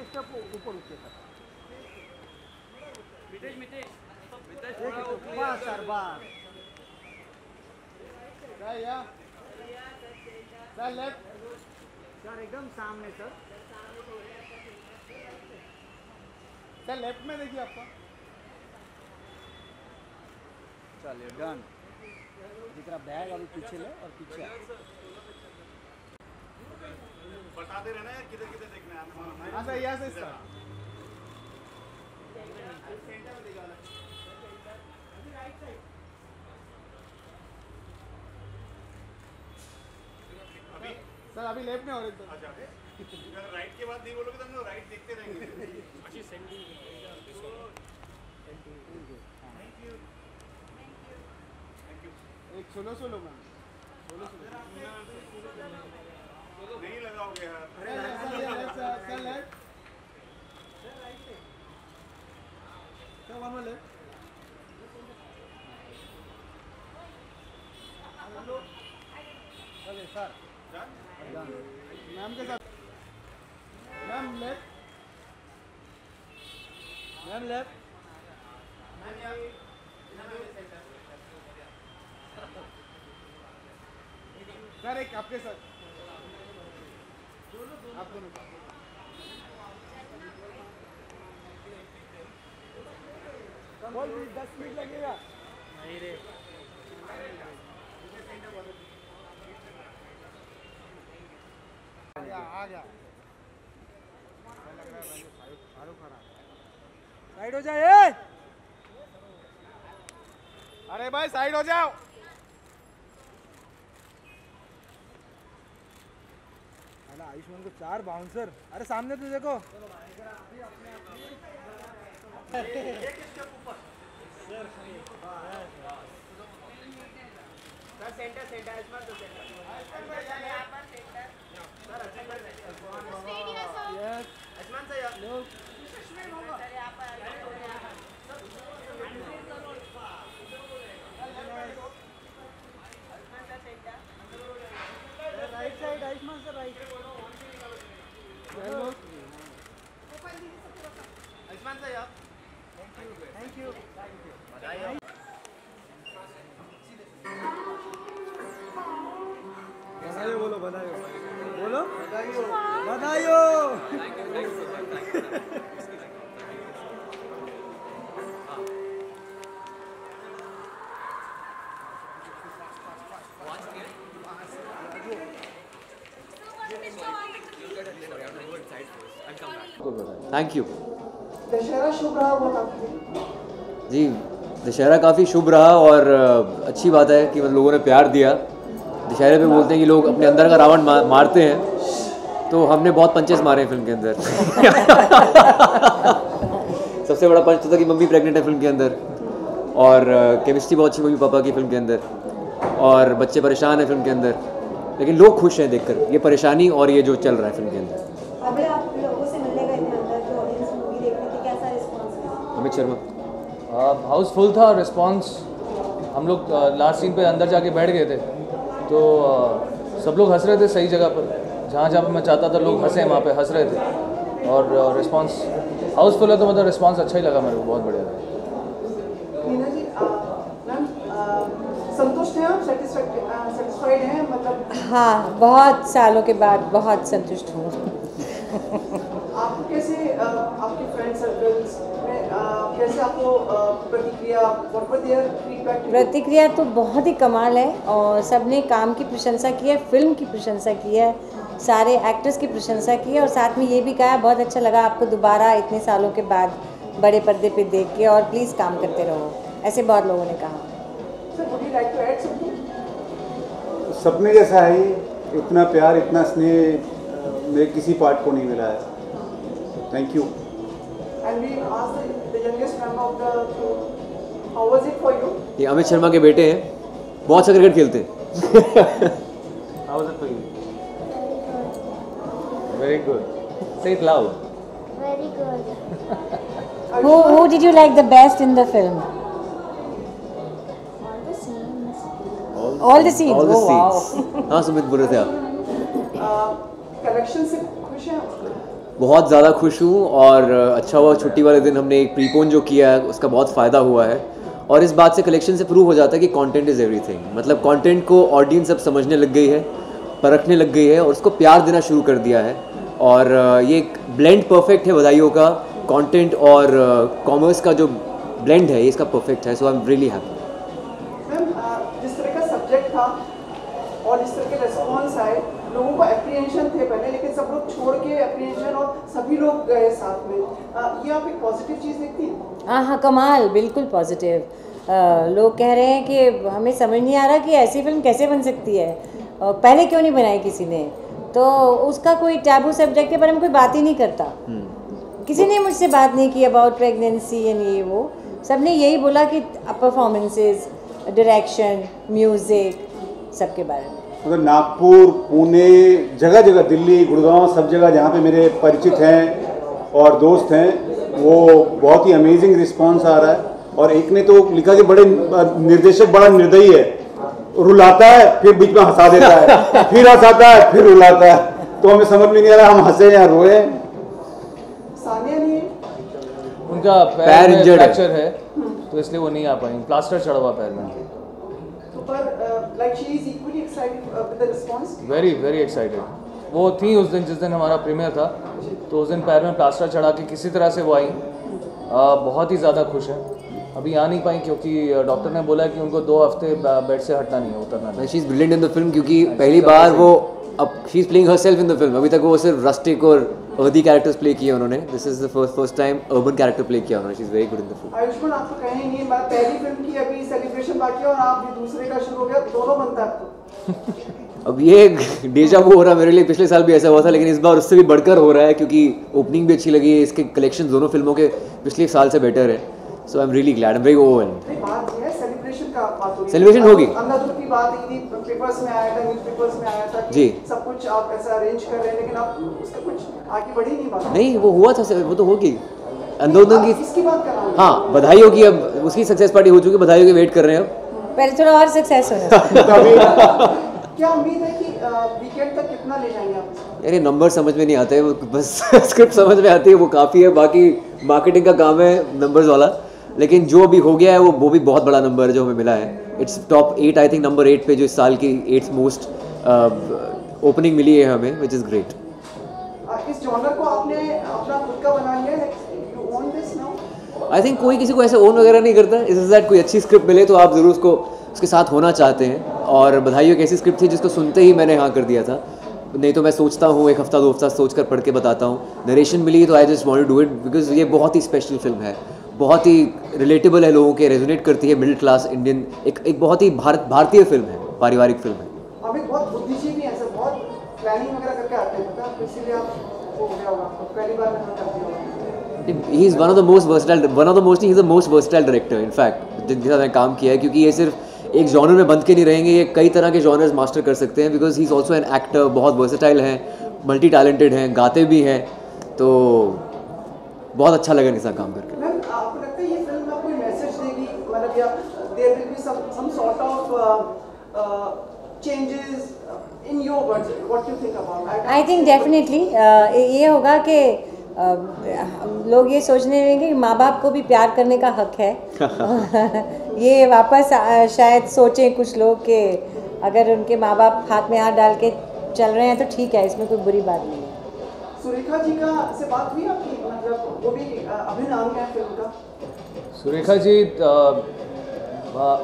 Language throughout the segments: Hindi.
स्टेप ऊपर उठिए सर। बस सर बस। सर लेफ्ट सर एकदम सामने सर। सर लेफ्ट में देखिए आपका। चलिए डन। जितना बैग अभी पीछे ले और पीछे बताते रहना यार किधर किधर देखना है। हाँ सर यहाँ से सर। सर अभी लेफ्ट में हो रहे थे। अच्छा अगर राइट के बाद नहीं बोलोगे तो हम लोग राइट देखते रहेंगे। अच्छी सेंडिंग एक solo solo ma'am. Solo solo नहीं लगाओगे यार। Sir left sir one more left. चलिए सर मैम के साथ। Ma'am left ma'am left. Sir एक आपके साथ आप दोनों 10 मिनट लगेगा। नहीं रे आ गया। साइड हो जाए। अरे भाई साइड हो जाओ। आयुष्मान को 4 बाउंसर। अरे सामने तो देखो। सर सेंटर सेंटर आयुष्मान तो सेंटर। आयुष्मान से लोग right side Ayushman sir right. Ayushman sir यार थैंक यू। बधाई बोलो बधाई बोलो बधाई। Thank you. दशहरा शुभ रहा होगा जी, दशहरा काफ़ी शुभ रहा और अच्छी बात है कि मतलब लोगों ने प्यार दिया। दशहरे पे बोलते हैं कि लोग अपने अंदर का रावण मारते हैं, तो हमने बहुत पंचेस मारे हैं फिल्म के अंदर। सबसे बड़ा पंच तो था कि मम्मी प्रेग्नेंट है फिल्म के अंदर, और केमिस्ट्री बहुत अच्छी मम्मी पापा की फिल्म के अंदर, और बच्चे परेशान हैं फिल्म के अंदर, लेकिन लोग खुश हैं देखकर ये परेशानी और ये जो चल रहा है फिल्म के अंदर। अभी आप लोगों से मिलने गए थे अंदर जो ऑडियंस मूवी देख रही थी, कैसा रिस्पांस था? अमित शर्मा हाउसफुल था रिस्पांस। हम लोग लास्ट सीन पे अंदर जाके बैठ गए थे, तो सब लोग हंस रहे थे सही जगह पर, जहाँ जहाँ पर मैं चाहता था लोग हंसे वहाँ पे हंस रहे थे, और रिस्पांस हाउसफुल है तो मतलब रिस्पांस अच्छा ही लगा मेरे को, बहुत बढ़िया था। मीना जी मैम संतुष्ट हैं आप, सेटिस्फाइड हैं मतलब? हाँ, बहुत सालों के बाद बहुत संतुष्ट हूँ। आपको कैसे आपके फ्रेंड सर्कल्स में कैसे आपको प्रतिक्रिया तो बहुत ही कमाल है, और सबने काम की प्रशंसा की है, फिल्म की प्रशंसा की है, सारे एक्टर्स की प्रशंसा की है, और साथ में ये भी कहा बहुत अच्छा लगा आपको दोबारा इतने सालों के बाद बड़े पर्दे पे देख के, और प्लीज़ काम करते रहो, ऐसे बहुत लोगों ने कहा। सपने जैसा है, इतना प्यार इतना स्नेह मेरे किसी पार्ट को नहीं मिला है। Thank you. ये अमित शर्मा के बेटे हैं, बहुत अच्छा क्रिकेट खेलते हैं। How was it for you? Very good. Say it loud. Very good. Who did you like the best in the film? All the scenes. All the scenes. All the Oh, scenes. हाँ सुमित बोल रहे थे आप। कलेक्शन से खुश हैं? बहुत ज़्यादा खुश हूँ और अच्छा हुआ छुट्टी वाले दिन हमने एक प्रीपोन जो किया है उसका बहुत फ़ायदा हुआ है। और इस बात से कलेक्शन से प्रूव हो जाता है कि कंटेंट इज़ एवरीथिंग। मतलब कंटेंट को ऑडियंस अब समझने लग गई है, परखने लग गई है और उसको प्यार देना शुरू कर दिया है। और ये एक ब्लेंड परफेक्ट है बधाइयों का, कंटेंट और कॉमर्स का जो ब्लेंड है ये इसका परफेक्ट है। So I am really happy. Ma'am, जिस तरह का सब्जेक्ट था और जिस तरह के रिस्पॉन्स आए, लोगों को एप्रीहेंशन थे पहले, लेकिन सब लोग छोड़ के एप्रीहेंशन और सभी लोग गए साथ में, ये आप एक पॉजिटिव चीज़ देखती हैं? हाँ, कमाल, बिल्कुल पॉजिटिव। लोग कह रहे हैं कि हमें समझ नहीं आ रहा कि ऐसी फिल्म कैसे बन सकती है, पहले क्यों नहीं बनाई किसी ने। तो उसका कोई टैबू सब्जेक्ट के बारे में कोई बात ही नहीं करता। किसी ने मुझसे बात नहीं की अबाउट प्रेगनेंसी एंड ये वो, सब ने यही बोला कि परफॉर्मेंसेस, डायरेक्शन, म्यूज़िक, सबके बारे में। मतलब नागपुर, पुणे, जगह जगह, दिल्ली, गुड़गांव, सब जगह जहाँ पे मेरे परिचित हैं और दोस्त हैं, वो बहुत ही अमेजिंग रिस्पांस आ रहा है। और एक ने तो लिखा कि बड़े निर्देशक बड़ा निर्दयी है, रुलाता है फिर बीच में हंसा देता है, फिर हंसाता है फिर रुलाता है, तो हमें समझ में नहीं आ रहा हम हंसे या रोए। सानिया ने उनका पैर में फ्रैक्चर है तो इसलिए वो नहीं आ पाएंगे, प्लास्टर चढ़ा हुआ पैर में। पर like she is equally excited with the response. Very very excited वो थी उस दिन, जिस दिन हमारा प्रीमियर था, तो उस दिन पैर में प्लास्टर चढ़ा के किसी तरह से वो आई। बहुत ही ज़्यादा खुश है। अभी आ नहीं पाई क्योंकि डॉक्टर ने बोला कि उनको 2 हफ्ते बेड से हटना नहीं है, उतरना नहीं। She is brilliant in the film क्योंकि पहली बार वो, अब she is playing herself in the film. अभी तक वो सिर्फ रस्टिक और अर्दी कैरेक्टर्स प्ले किए उन्होंने। This is the first time urban character play किया उन्होंने। She is very good in the film. Ayushman, आप तो कहीं नहीं, मैं पहली फिल्म की अभी सेलिब्रेशन बाकी है और आप भी दूसरे का शुरू हो गया, दोनों बनता है आपको। अब ये डेजा वो हो रहा है मेरे लिए, पिछले साल भी ऐसा हुआ था लेकिन इस बार उससे भी बढ़कर हो रहा है क्योंकि ओपनिंग भी अच्छी लगी है, इसके कलेक्शन दोनों फिल्मों के पिछले साल से बेटर है। So I am really glad, I am very overwhelmed. बात ये है सेलिब्रेशन का, बात हो रही है, सेलिब्रेशन होगी, अंधाधुन की बात थी, पेपर्स में आया था, न्यूज़ पेपर्स में आया था जी, सब कुछ आप ऐसा अरेंज कर रहे हैं, लेकिन आप उसका कुछ आगे बढ़ी नहीं बात। नहीं वो हुआ था, वो तो होगी अंधाधुन की। इसकी बात कर रहा हूं। हाँ, बधाइयों की, अब उसकी सक्सेस पार्टी हो चुकी है, बधाइयों की वेट कर रहे हैं अब। पहले थोड़ा और सक्सेस होना। क्या उम्मीद है कि वीकेंड तक कितना ले जाएंगे आप? यार ये नंबर समझ में नहीं आते, वो बस स्क्रिप्ट समझ में आती है, वो काफ़ी है, बाकी मार्केटिंग का काम है नंबर्स वाला। लेकिन जो अभी हो गया है वो भी बहुत बड़ा नंबर है जो हमें मिला है। Its top 8, I think number 8 पे जो इस साल की 8th मोस्ट ओपनिंग मिली है हमें, विच इज़ ग्रेट। इस जॉनर को आपने अपना खुद का बना लिया है, you own this now? I think कोई किसी को ऐसे ओन वगैरह नहीं करता। इस दैट कोई अच्छी स्क्रिप्ट मिले तो आप ज़रूर उसके साथ होना चाहते हैं। और बधाइयों की ऐसी स्क्रिप्ट थी जिसको सुनते ही मैंने हाँ कर दिया था, नहीं तो मैं सोचता हूँ 1 हफ्ता 2 हफ्ता सोच कर पढ़ के बताता हूँ। नरेशन मिली तो I just want to do it because ये बहुत ही स्पेशल फिल्म है, बहुत ही रिलेटेबल है, लोगों के रेजोनेट करती है, मिडिल क्लास इंडियन, एक बहुत ही भारतीय फिल्म है, पारिवारिक फिल्म है। अमित बहुत बुद्धिजीवी हैं सर, बहुत प्लानिंग वगैरह करके आते हैं, पता है, इसीलिए आप हो गया होगा, आपको पहली बार में कर दिया होगा। He is one of the most versatile director in fact जिनके साथ मैंने काम किया है, क्योंकि ये सिर्फ एक जॉनर में बंद के नहीं रहेंगे, ये कई तरह के जॉनर्स मास्टर कर सकते हैं because he is also an actor, बहुत वर्सेटाइल हैं, मल्टी टैलेंटेड हैं, गाते भी हैं, तो बहुत अच्छा लगा इनके साथ काम करके। मैम, आपको लगता है ये फिल्म में कोई मैसेज देगी, मतलब या there will be some sort of changes in your words, what you think about? I think definitely ये होगा कि लोग ये सोचने लगेंगे कि माँ बाप को भी प्यार करने का हक है। ये वापस शायद सोचें कुछ लोग कि अगर उनके माँ बाप हाथ में हाथ डाल के चल रहे हैं तो ठीक है, इसमें कोई बुरी बात नहीं है। सुरेखा जी का से बात हुई आपकी, मतलब वो भी अभिन्न अंग है फिल्म का? सुरेखा जी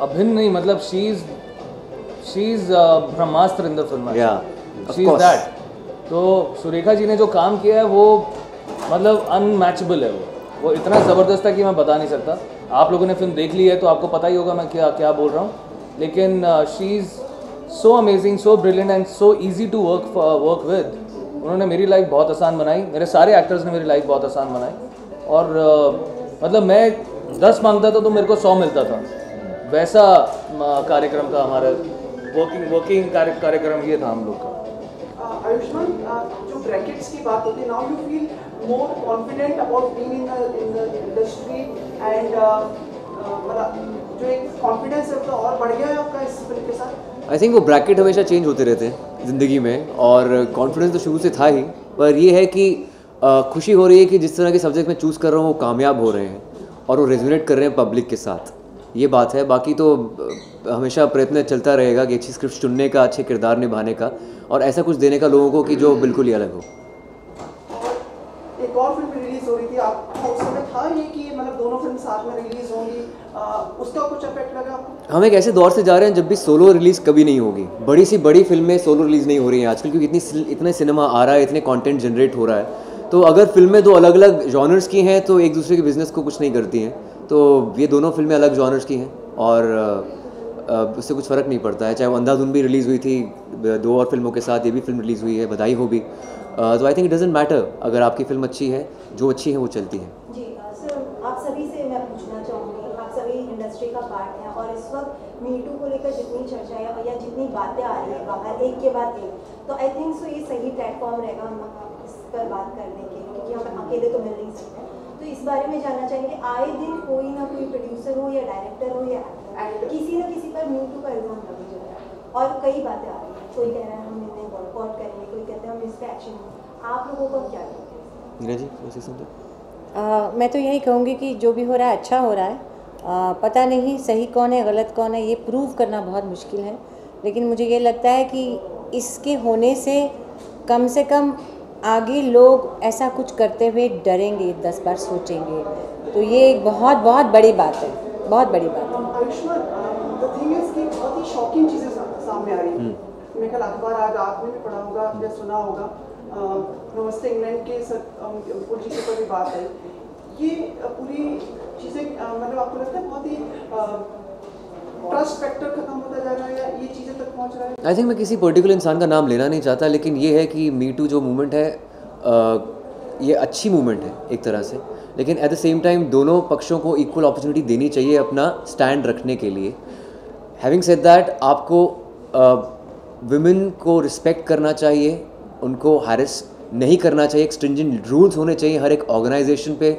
अभिन्न नहीं, मतलब she is Brahmastra in the film, she is that. तो सुरेखा जी ने जो काम किया है वो मतलब अनमैचेबल है, वो इतना ज़बरदस्त है कि मैं बता नहीं सकता। आप लोगों ने फिल्म देख ली है तो आपको पता ही होगा मैं क्या बोल रहा हूँ, लेकिन she is so amazing, so brilliant and so easy to work with. उन्होंने मेरी लाइफ बहुत आसान बनाई, मेरे सारे एक्टर्स ने मेरी लाइफ बहुत आसान बनाई। और मतलब मैं 10 मांगता था तो मेरे को 100 मिलता था, वैसा कार्यक्रम का हमारा वर्किंग कार्यक्रम ये था हम लोग का। आयुष्मान, जो ब्रैकेट्स की बात होती है, now you feel more confident about being in the industry and जो एक कॉन्फिडेंस है वो और बढ़ गया है आपका इस फिल्म के साथ? आई थिंक वो ब्रैकेट हमेशा चेंज होते रहते हैं ज़िंदगी में और कॉन्फिडेंस तो शुरू से था ही, पर ये है कि खुशी हो रही है कि जिस तरह के सब्जेक्ट मैं चूज़ कर रहा हूँ वो कामयाब हो रहे हैं और वो रेजोनेट कर रहे हैं पब्लिक के साथ, ये बात है। बाकी तो हमेशा प्रयत्न चलता रहेगा कि अच्छी स्क्रिप्ट चुनने का, अच्छे किरदार निभाने का और ऐसा कुछ देने का लोगों को कि जो बिल्कुल ही अलग हो। एक और फिल्म रिलीज हो रही थी, आपको उस समय था ये कि मतलब दोनों फिल्म साथ में रिलीज होंगी, उसका कुछ इफेक्ट लगा आपको? हम एक ऐसे दौर से जा रहे हैं जब भी सोलो रिलीज़ कभी नहीं होगी। बड़ी फिल्में सोलो रिलीज़ नहीं हो रही हैं आजकल, क्योंकि इतने सिनेमा आ रहा है, इतने कंटेंट जनरेट हो रहा है। तो अगर फिल्में दो अलग अलग जॉनर्स की हैं तो एक दूसरे के बिज़नेस को कुछ नहीं करती हैं। तो ये दोनों फिल्में अलग जॉनर्स की हैं और उससे कुछ फ़र्क नहीं पड़ता है। चाहे वो अंधाधुन भी रिलीज़ हुई थी 2 और फिल्मों के साथ, ये भी फिल्म रिलीज़ हुई है, बधाई हो भी। तो I think it doesn't matter, अगर आपकी फिल्म अच्छी है, जो अच्छी है वो चलती है। जी सर, आप सभी से मैं पूछना चाहूँगी, आप सभी इंडस्ट्री का पार्ट हैं और इस वक्त मीटू को लेकर जितनी चर्चा है या जितनी बातें आ रही है बाहर एक के बाद एक, तो आई थिंक सो ये सही प्लेटफॉर्म रहेगा हम इस पर बात करने के लिए, क्योंकि हम अकेले तो मिल नहीं सकते। तो इस बारे में जानना चाहेंगे, आए दिन कोई ना कोई प्रोड्यूसर हो या डायरेक्टर हो या एक्टर, किसी न किसी पर मीटू का इल्ज़ाम लगा जा रहा है और कई बातें आ रही हैं। कोई कह रहा है हम इन्हें बॉयकॉट करेंगे, कोई कहते हैं हम इस पर एक्शन लेंगे। आप लोगों को क्या लगता है? नीरज जी, वैसे सुनते। मैं तो यही कहूँगी कि जो भी हो रहा है अच्छा हो रहा है। पता नहीं सही कौन है गलत कौन है ये प्रूव करना बहुत मुश्किल है, लेकिन मुझे ये लगता है कि इसके होने से कम आगे लोग ऐसा कुछ करते हुए डरेंगे, 10 बार सोचेंगे। तो ये एक बहुत बहुत बड़ी बात है, बहुत बड़ी बात है। आयुष्मान, द थिंग इज कि बहुत ही शॉकिंग चीज़ें सामने आ रही हैं। मेरे ख्याल अखबार आज आपने भी पढ़ा होगा या सुना होगा, नमस्ते इंग्लैंड के उर्पुल जी के ऊपर भी बात आई। ये पूरी चीज़ें मतलब आपको लगता है बहुत ही ट्रस्ट फैक्टर खत्म होता जा रहा है या ये चीज़ें तक पहुंच रहा है? आई थिंक मैं किसी पर्टिकुलर इंसान का नाम लेना नहीं चाहता, लेकिन ये है कि मी टू जो मूवमेंट है ये अच्छी मूवमेंट है एक तरह से, लेकिन एट द सेम टाइम दोनों पक्षों को इक्वल अपॉर्चुनिटी देनी चाहिए अपना स्टैंड रखने के लिए। हैविंग सेड दैट, आपको विमेन को रिस्पेक्ट करना चाहिए, उनको हैरेस नहीं करना चाहिए, एक स्ट्रिंजेंट रूल्स होने चाहिए हर एक ऑर्गेनाइजेशन पे।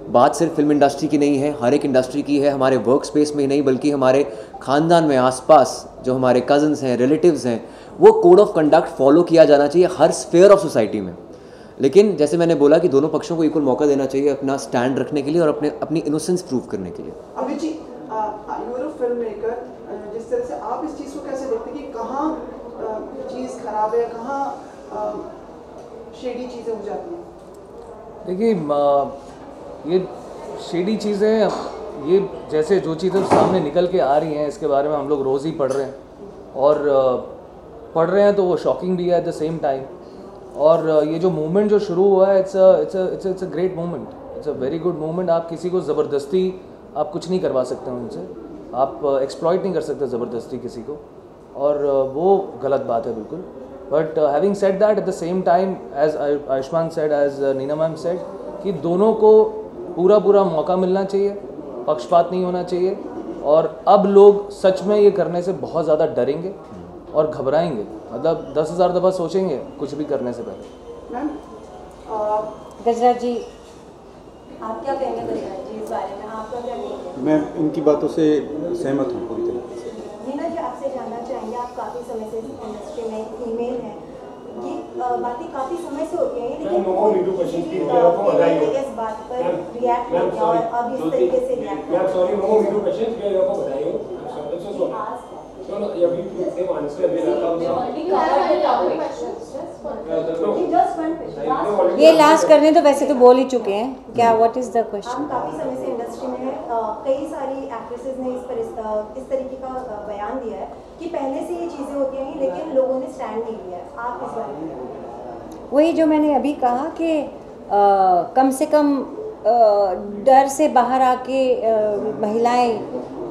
बात सिर्फ फिल्म इंडस्ट्री की नहीं है, हर एक इंडस्ट्री की है, हमारे वर्क स्पेस में ही नहीं बल्कि हमारे ख़ानदान में आसपास जो हमारे कज़न्स हैं, रिलेटिव्स हैं, वो कोड ऑफ कंडक्ट फॉलो किया जाना चाहिए हर स्फेयर ऑफ सोसाइटी में। लेकिन जैसे मैंने बोला कि दोनों पक्षों को इक्वल मौका देना चाहिए अपना स्टैंड रखने के लिए और अपनी इनोसेंस प्रूव करने के लिए। Amit ji, you are a film maker, जिस तरह से आप इस चीज़ को कैसे देखते हैं कि कहाँ चीज़ खराब है, कहाँ शेडी चीज़ें हो जाती हैं? देखिए, ये शेडी चीज़ें, ये जैसे जो चीज़ें सामने निकल के आ रही हैं इसके बारे में हम लोग रोज़ ही पढ़ रहे हैं और पढ़ रहे हैं तो वो शॉकिंग भी है एट द सेम टाइम। और ये जो मूवमेंट जो शुरू हुआ है, it's a great movement, it's a very good movement. आप किसी को ज़बरदस्ती आप कुछ नहीं करवा सकते उनसे, आप एक्सप्लॉइट नहीं कर सकते ज़बरदस्ती किसी को, और वो गलत बात है बिल्कुल। But having said that, at the same time as Ayushmann said, as Neena ma'am said, कि दोनों को पूरा मौका मिलना चाहिए, पक्षपात नहीं होना चाहिए। और अब लोग सच में ये करने से बहुत ज़्यादा डरेंगे और घबराएंगे, मतलब 10,000 दफ़ा सोचेंगे कुछ भी करने से पहले। मैम, गजराज जी, आप क्या कहेंगे गजराज जी इस बारे में? आपका क्या कहेंगे? मैं इनकी बातों से सहमत हूँ पूरी तरह से। नीना जी, आपसे जानना चाहेंगे, आप काफ़ी समय से इंडस्ट्री में फीमेल हैं, ये बातें काफ़ी समय से होती हैं, लेकिन इस बात पर रिएक्ट नहीं किया और अब इस तरीके से रिएक्ट ये लास्ट करने तो वैसे तो बोल ही चुके हैं, क्या व्हाट इज़ द क्वेश्चन? हम काफ़ी समय से इंडस्ट्री में हैं, कई सारी एक्ट्रेसेस ने इस तरीके का बयान दिया है कि पहले से ये चीज़ें होती हैं लेकिन लोगों ने स्टैंड नहीं लिया है। आप इस बारे में? वही जो मैंने अभी कहा कि कम से कम डर से बाहर आके महिलाएं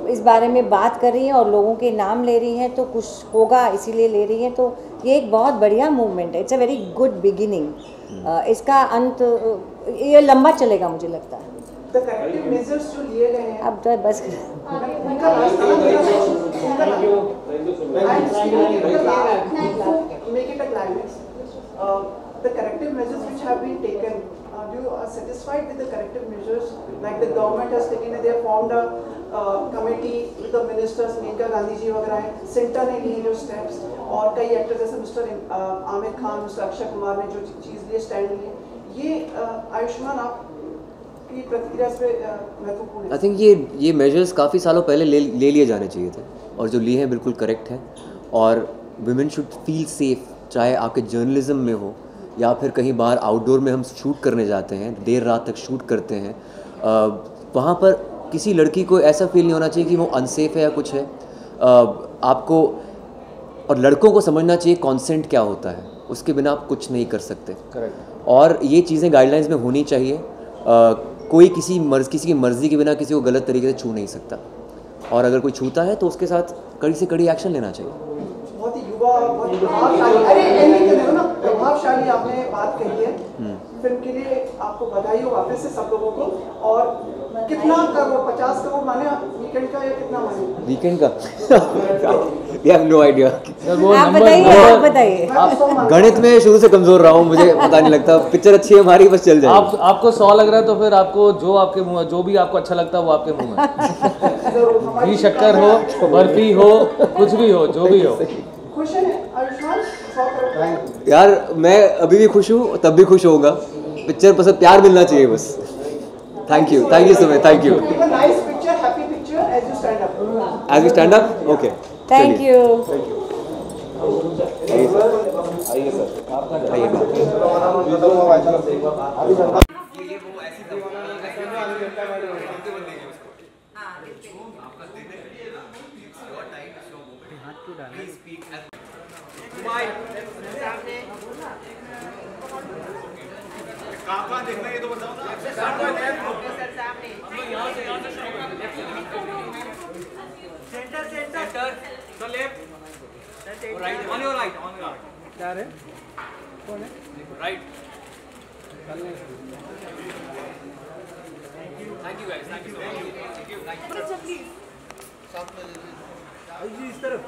इस बारे में बात कर रही हैं और लोगों के नाम ले रही हैं, तो कुछ होगा इसीलिए ले रही हैं। तो ये एक बहुत बढ़िया मूवमेंट है, it's a very good beginning. इसका अंत ये लंबा चलेगा मुझे लगता है। द करेक्टिव मेजर्स जो लिए गए हैं, अब तो बस the corrective measures which have been taken, do you are satisfied with the corrective measures like the government has taken? They have formed a committee with the ministers, Maneka Gandhi ji वगैरह हैं, सेंटर ने लिए जो steps, और कई एक्टर्स जैसे मिस्टर आमिर खान, मिस्टर अक्षय कुमार ने जो चीज़ लिए, स्टैंड लिए, ये आयुष्मान आपकी प्रतिक्रिया इस पे महत्वपूर्ण है। आई थिंक ये मेजर्स काफ़ी सालों पहले ले लिए जाने चाहिए थे और जो लिए हैं बिल्कुल करेक्ट हैं। और विमेन शुड फील सेफ, चाहे आपके जर्नलिज्म में हो या फिर कहीं बाहर आउटडोर में हम शूट करने जाते हैं, देर रात तक शूट करते हैं, वहाँ पर किसी लड़की को ऐसा फील नहीं होना चाहिए कि वो अनसेफ है या कुछ है। आपको और लड़कों को समझना चाहिए कॉन्सेंट क्या होता है, उसके बिना आप कुछ नहीं कर सकते। करेक्ट। और ये चीज़ें गाइडलाइंस में होनी चाहिए। कोई किसी की मर्ज़ी के बिना किसी को गलत तरीके से छू नहीं सकता, और अगर कोई छूता है तो उसके साथ कड़ी से कड़ी एक्शन लेना चाहिए। बहुत ही युवा, बहुत प्रभावशाली, अरे एंडिंग कर दो ना, प्रभावशाली आपने बात कही है। फिल्म के लिए आपको बधाई हो वापस से सब लोगों को। और कितना करोड़, 50 करोड़ माने वीकेंड का या कितना माने? वीकेंड का वी हैव नो आइडिया। आप बताइए। गणित में शुरू से कमजोर रहा हूँ, मुझे पता नहीं लगता। पिक्चर अच्छी है हमारी, बस चल जाए। आपको 100 लग रहा है तो फिर आपको जो भी आपको अच्छा लगता है वो आपके मुंह में। घी शक्कर हो, बर्फी हो, कुछ भी हो, जो भी हो। खुश है आयुष्मान? 100 करोड़ यार मैं अभी भी खुश हूँ, तब भी खुश होऊंगा। पिक्चर पसंद, प्यार मिलना चाहिए बस। Thank you so much, thank you. Nice picture, happy picture as you stand up. As we stand up, okay. Thank you. कहाँ देखना है ये तो बताओ ना। सेंटर तो left right, on your right, on your right. क्या रे, कौन है? Right. Thank you guys, thank you so much. जी इस तरफ।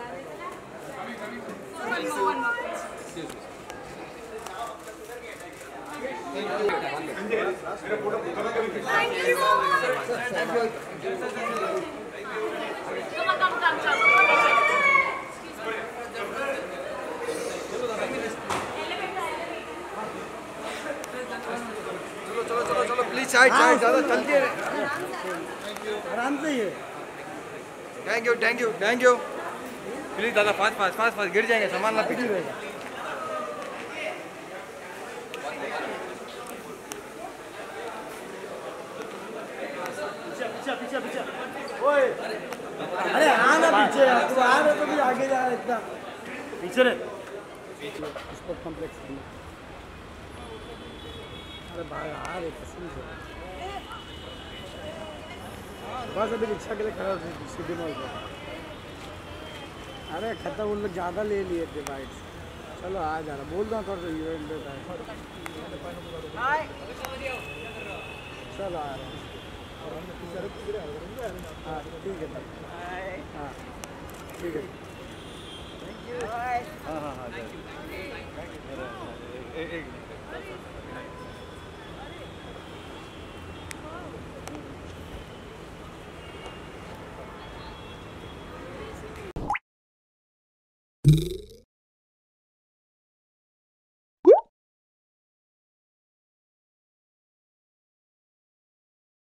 चलो प्लीज साइड साइड, ज़्यादा चलती है। आराम से ही है। थैंक यू प्लीज दादा, फास्ट गिर जाएंगे, संभालना पीछे रहेगा। पीछे ओए, अरे हाँ ना पीछे, तू आ रहे तो भी आगे जा रहा है इतना पीछे रे। स्पोर्ट कॉम्प्लेक्स अरे भाई आ रहे कसम से, बस अभी रिक्शा के लिए खड़ा सिटी मॉल पर। अरे खत्म, उन लोग ज़्यादा ले लिए थे बाइक। चलो आ जा रहा, बोल दो थोड़ा सा इवेंट देता है। चलो आ रहा हाँ ठीक है, हाँ ठीक है, हाँ हाँ हाँ।